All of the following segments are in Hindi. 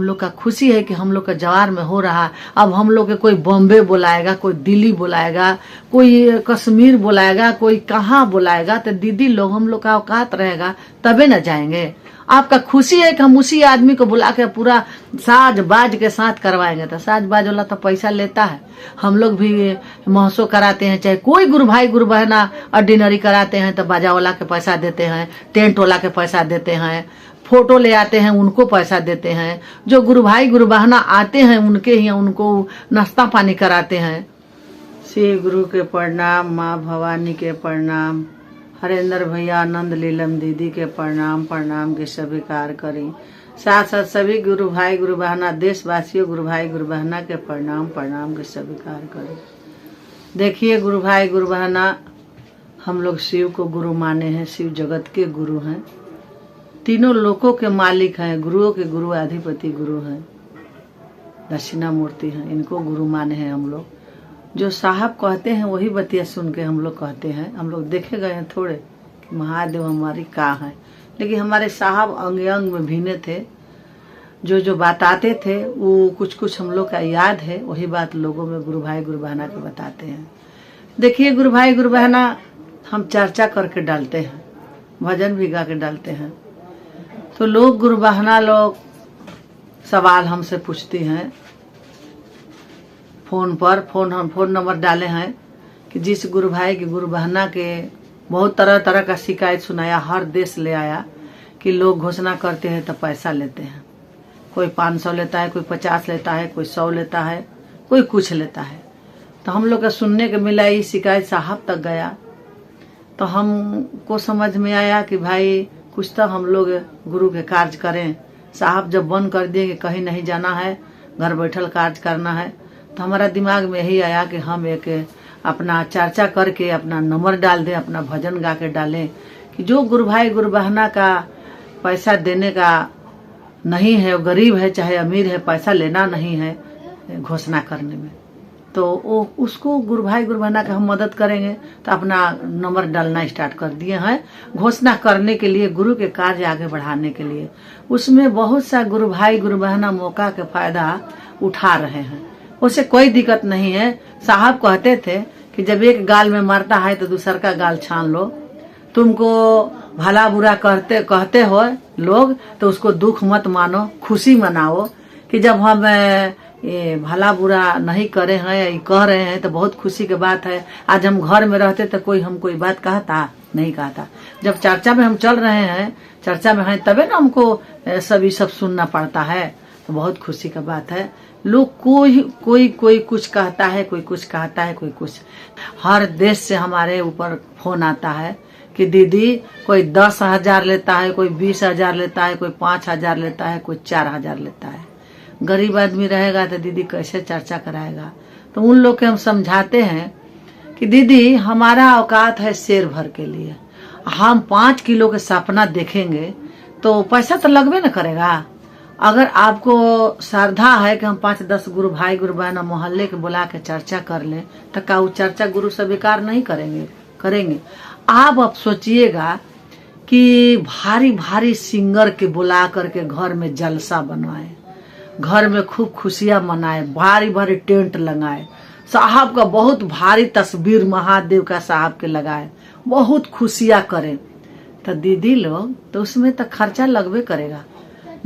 हम लोग का खुशी है कि हम लोग का जवार में हो रहा। अब हम लोग के कोई बॉम्बे बुलाएगा, कोई दिल्ली बुलाएगा, कोई कश्मीर बुलाएगा, कोई कहाँ बुलाएगा, तो दीदी लोग हम लोग का औकात रहेगा तबे न जाएंगे। आपका खुशी है कि हम उसी आदमी को बुला के पूरा साज बाज के साथ करवाएंगे। तो साज बाज वाला तो पैसा लेता है। हम लोग भी महोत्सव कराते हैं, चाहे कोई गुरु भाई गुरु बहना ऑर्डिनरी कराते हैं तो बाजा वाला के पैसा देते हैं, टेंट वाला के पैसा देते हैं, फोटो ले आते हैं उनको पैसा देते हैं, जो गुरु भाई गुरु बहना आते हैं उनके ही उनको नाश्ता पानी कराते हैं। श्री गुरु के प्रणाम, माँ भवानी के प्रणाम, हरेंद्र भैया, आनंद लीलम दीदी के प्रणाम प्रणाम के स्वीकार करी। साथ साथ सभी गुरु भाई गुरु बहना देशवासियों गुरु भाई गुरु बहना के प्रणाम प्रणाम के स्वीकार करी। देखिए गुरु भाई गुरु बहना, हम लोग शिव को गुरु माने हैं, शिव जगत के गुरु हैं, तीनों लोकों के मालिक हैं, गुरुओं के गुरु अधिपति गुरु हैं, दक्षिणामूर्ति हैं, इनको गुरु माने हैं हम लोग। जो साहब कहते हैं वही बतिया सुन के हम लोग कहते हैं। हम लोग देखे गए हैं थोड़े कि महादेव हमारी कहाँ है, लेकिन हमारे साहब अंग अंग में भीने थे। जो जो बताते थे वो कुछ कुछ हम लोग का याद है, वही बात लोगों में गुरु भाई गुरु बहना के बताते हैं। देखिए गुरु भाई गुरु बहना, हम चर्चा करके डालते हैं, भजन भी गा के डालते हैं, तो लोग गुरु बहना लोग सवाल हमसे पूछती हैं फोन पर। फोन नंबर डाले हैं कि जिस गुरु भाई की गुरु बहना के बहुत तरह तरह का शिकायत सुनाया, हर देश ले आया कि लोग घोषणा करते हैं तो पैसा लेते हैं। कोई 500 लेता है, कोई 50 लेता है, कोई 100 लेता है, कोई कुछ लेता है। तो हम लोग का सुनने को मिला, ये शिकायत साहब तक गया। तो हमको समझ में आया कि भाई कुछ तो हम लोग गुरु के कार्य करें। साहब जब बंद कर दिए कि कहीं नहीं जाना है, घर बैठल कार्य करना है, तो हमारा दिमाग में यही आया कि हम एक अपना चर्चा करके अपना नंबर डाल दें, अपना भजन गा के डालें कि जो गुरु भाई गुरु बहना का पैसा देने का नहीं है, गरीब है चाहे अमीर है, पैसा लेना नहीं है घोषणा करने में, तो वो उसको गुरु भाई गुरु बहना का हम मदद करेंगे। तो अपना नंबर डालना स्टार्ट कर दिए हैं घोषणा करने के लिए, गुरु के कार्य आगे बढ़ाने के लिए। उसमें बहुत सा गुरु भाई गुरु बहना मौका के फायदा उठा रहे हैं, उसे कोई दिक्कत नहीं है। साहब कहते थे कि जब एक गाल में मरता है तो दूसर का गाल छान लो। तुमको भला बुरा कहते हो लोग तो उसको दुख मत मानो, खुशी मनाओ कि जब हम ये भला बुरा नहीं करे हैं, कह रहे हैं तो बहुत खुशी की बात है। आज हम घर में रहते तो कोई हम कोई बात कहता नहीं कहता, जब चर्चा में हम चल रहे हैं, चर्चा में हैं, तबे ना हमको सब सुनना पड़ता है। तो बहुत खुशी का बात है। लोग कोई कुछ कहता है, कोई कुछ कहता है, कोई कुछ। हर देश से हमारे ऊपर फोन आता है कि दीदी कोई 10,000 लेता है, कोई 20,000 लेता है, कोई 5,000 लेता है, कोई 4,000 लेता है। गरीब आदमी रहेगा तो दीदी कैसे चर्चा कराएगा। तो उन लोग के हम समझाते हैं कि दीदी हमारा औकात है शेर भर के लिए, हम 5 किलो के सपना देखेंगे तो पैसा तो लगबे न करेगा। अगर आपको श्रद्धा है कि हम 5-10 गुरु भाई गुरु बहना मोहल्ले के बुला के चर्चा कर लें, तो क्या वो चर्चा गुरु स्वीकार नहीं करेंगे। आप सोचिएगा कि भारी भारी सिंगर के बुला करके घर में जलसा बनवाए, घर में खूब खुशियां मनाए, भारी भारी टेंट लगाए, साहब का बहुत भारी तस्वीर महादेव का साहब के लगाए, बहुत खुशियां करें। तो दीदी लोग तो उसमें तो खर्चा लगबे करेगा।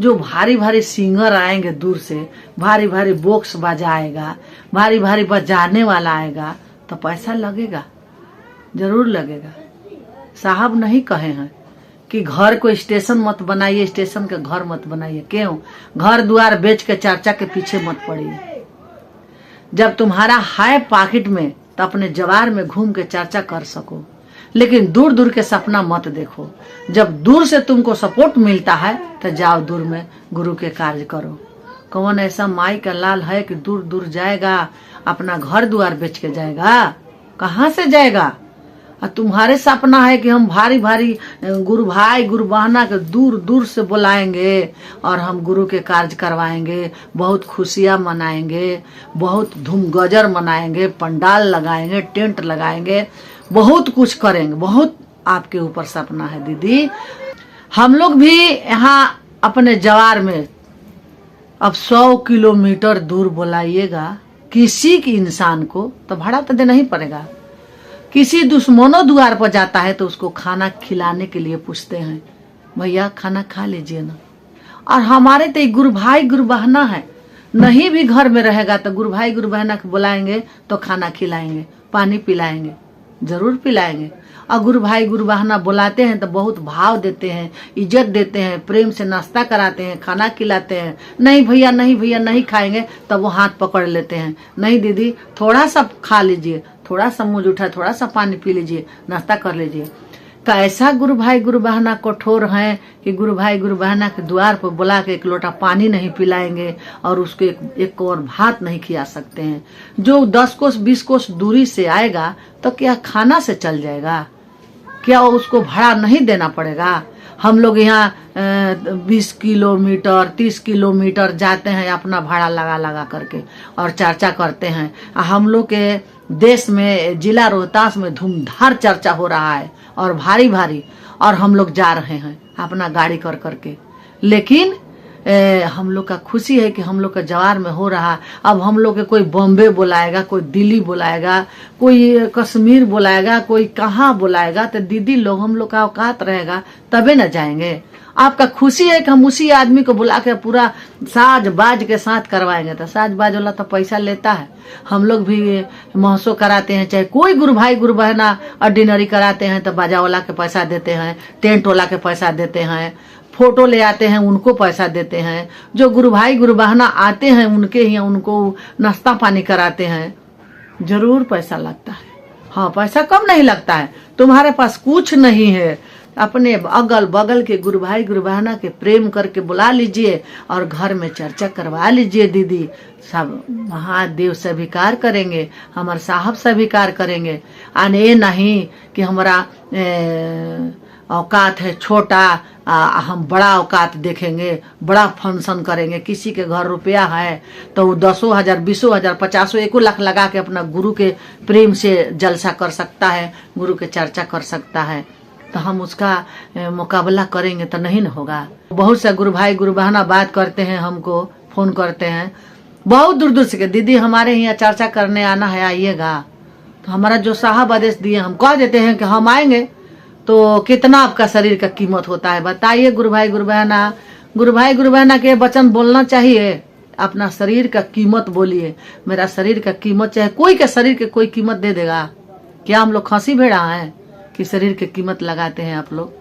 जो भारी भारी सिंगर आएंगे दूर से, भारी भारी बॉक्स बजाएगा, भारी भारी बजाने वाला आएगा, तो पैसा लगेगा, जरूर लगेगा। साहब नहीं कहे हैं कि घर को स्टेशन मत बनाइए, स्टेशन के घर मत बनाइए। क्यों? घर द्वार बेच के चर्चा के पीछे मत पड़िए। जब तुम्हारा है पॉकेट में तो अपने जवार में घूम के चर्चा कर सको, लेकिन दूर दूर के सपना मत देखो। जब दूर से तुमको सपोर्ट मिलता है तो जाओ दूर में गुरु के कार्य करो। कौन ऐसा माई का लाल है कि दूर दूर जाएगा, अपना घर द्वार बेच के जाएगा? कहाँ से जाएगा? और तुम्हारे सपना है कि हम भारी भारी गुरु भाई गुरु बहना के दूर दूर से बुलाएंगे और हम गुरु के कार्य करवाएंगे, बहुत खुशियां मनाएंगे, बहुत धूम गजर मनाएंगे, पंडाल लगाएंगे, टेंट लगाएंगे, बहुत कुछ करेंगे। बहुत आपके ऊपर सपना है दीदी। हम लोग भी यहाँ अपने जवार में अब 100 किलोमीटर दूर बुलाइएगा किसी की इंसान को तो भाड़ा तो देना ही पड़ेगा। किसी दुश्मनों द्वार पर जाता है तो उसको खाना खिलाने के लिए पूछते हैं, भैया खाना खा लीजिए ना। और हमारे तो गुरु भाई गुरु बहना है, नहीं भी घर में रहेगा तो गुरु भाई गुरु बहना को बुलाएंगे तो खाना खिलाएंगे, पानी पिलाएंगे, जरूर पिलाएंगे। और गुरु भाई गुरु बहना बुलाते हैं तो बहुत भाव देते हैं, इज्जत देते हैं, प्रेम से नाश्ता कराते हैं, खाना खिलाते हैं। नहीं भैया नहीं भैया नहीं खाएंगे तब वो हाथ पकड़ लेते हैं, नहीं दीदी थोड़ा सा खा लीजिए, थोड़ा सा मुंह उठा, थोड़ा सा पानी पी लीजिए, नाश्ता कर लीजिए। कैसा गुरु भाई गुरु बहना कठोर हैं कि गुरु भाई गुरु बहना के द्वार पर बुला के एक लोटा पानी नहीं पिलाएंगे और उसको एक और भात नहीं खिला सकते हैं। जो 10 कोस 20 कोस दूरी से आएगा तो क्या खाना से चल जाएगा? क्या उसको भाड़ा नहीं देना पड़ेगा? हम लोग यहाँ 20 किलोमीटर 30 किलोमीटर जाते हैं अपना भाड़ा लगा लगा करके और चर्चा करते हैं। हम लोग के देश में जिला रोहतास में धूमधार चर्चा हो रहा है और भारी भारी, और हम लोग जा रहे हैं अपना गाड़ी कर करके। लेकिन हम लोग का खुशी है कि हम लोग का जवार में हो रहा। अब हम लोग के कोई बॉम्बे बुलाएगा, कोई दिल्ली बुलाएगा, कोई कश्मीर बुलाएगा, कोई कहाँ बुलाएगा तो दीदी लोग हम लोग का औकात रहेगा तबे न जाएंगे। आपका खुशी है कि हम उसी आदमी को बुला के पूरा साज बाज के साथ करवाएंगे तो साज बाज वाला तो पैसा लेता है। हम लोग भी महोत्सव कराते हैं, चाहे कोई गुरु भाई गुरु बहना ऑर्डिनरी कराते हैं तो बाजा वाला के पैसा देते हैं, टेंट वाला के पैसा देते हैं, फोटो ले आते हैं उनको पैसा देते हैं, जो गुरु भाई गुरु बहना आते हैं उनके ही उनको नाश्ता पानी कराते हैं, जरूर पैसा लगता है। हाँ पैसा कम नहीं लगता है। तुम्हारे पास कुछ नहीं है, अपने अगल बगल के गुरु भाई गुरु बहना के प्रेम करके बुला लीजिए और घर में चर्चा करवा लीजिए। दीदी सब महादेव स्वीकार करेंगे, हमारे साहब स्वीकार करेंगे। आने नहीं कि हमारा औकात है छोटा, हम बड़ा औकात देखेंगे, बड़ा फंक्शन करेंगे। किसी के घर रुपया है तो वो 10,000 20,000 50 1 लाख लगा के अपना गुरु के प्रेम से जलसा कर सकता है, गुरु के चर्चा कर सकता है। तो हम उसका मुकाबला करेंगे तो नहीं न होगा। बहुत से गुरु भाई गुरु बहना बात करते हैं, हमको फोन करते हैं बहुत दूर दूर से, दीदी हमारे यहाँ चर्चा करने आना है आइएगा। तो हमारा जो साहब आदेश दिए हम कह देते हैं कि हम आएंगे। तो कितना आपका शरीर का कीमत होता है बताइए गुरु भाई गुरु बहना। गुरु भाई गुरु बहना के वचन बोलना चाहिए, अपना शरीर का कीमत बोलिए। मेरा शरीर का कीमत चाहे कोई के शरीर के कोई कीमत दे देगा क्या? हम लोग खसी भेड़ा हैं कि शरीर की कीमत लगाते हैं आप लोग?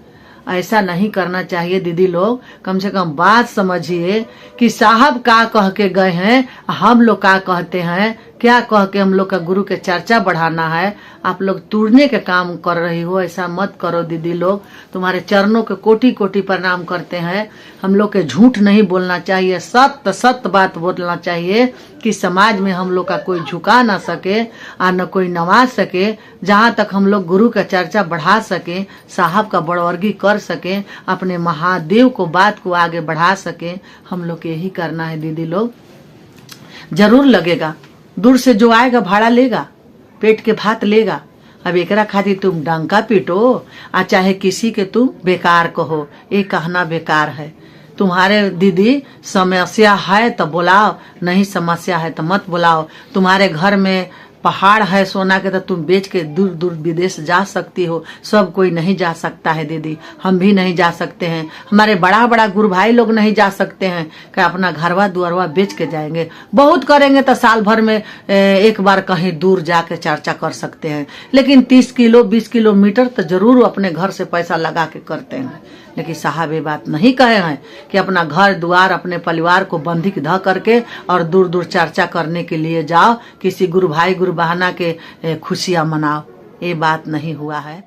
ऐसा नहीं करना चाहिए दीदी लोग। कम से कम बात समझिए कि साहब का कह के गए हैं, हम लोग का कहते हैं, क्या कह के हम लोग का गुरु के चर्चा बढ़ाना है। आप लोग तोड़ने के काम कर रही हो, ऐसा मत करो दीदी लोग। तुम्हारे चरणों के कोटि कोटि प्रणाम करते हैं। हम लोग के झूठ नहीं बोलना चाहिए, सत्य सत्य बात बोलना चाहिए कि समाज में हम लोग का कोई झुका ना सके और न कोई नवाज सके। जहाँ तक हम लोग गुरु का चर्चा बढ़ा सके, साहब का बड़वर्गी कर सके, अपने महादेव को बात को आगे बढ़ा सके, हम लोग यही करना है दीदी लोग। जरूर लगेगा, दूर से जो आएगा भाड़ा लेगा, पेट के भात लेगा। अब एकरा खातिर तुम डंका पीटो आ चाहे किसी के तुम बेकार कहो, ये कहना बेकार है। तुम्हारे दीदी समस्या है तो बुलाओ, नहीं समस्या है तो मत बुलाओ। तुम्हारे घर में पहाड़ है सोना के तो तुम बेच के दूर दूर विदेश जा सकती हो। सब कोई नहीं जा सकता है दीदी, हम भी नहीं जा सकते हैं, हमारे बड़ा बड़ा गुरु भाई लोग नहीं जा सकते हैं कि अपना घरवा दुआरवा बेच के जाएंगे। बहुत करेंगे तो साल भर में एक बार कहीं दूर जाके चर्चा कर सकते हैं, लेकिन 30 किलो 20 किलोमीटर तो जरूर अपने घर से पैसा लगा के करते हैं। लेकिन साहब ये बात नहीं कहे हैं कि अपना घर द्वार अपने परिवार को बंधक ध करके और दूर दूर चर्चा करने के लिए जाओ, किसी गुरु भाई गुरु बहना के खुशियां मनाओ। ये बात नहीं हुआ है।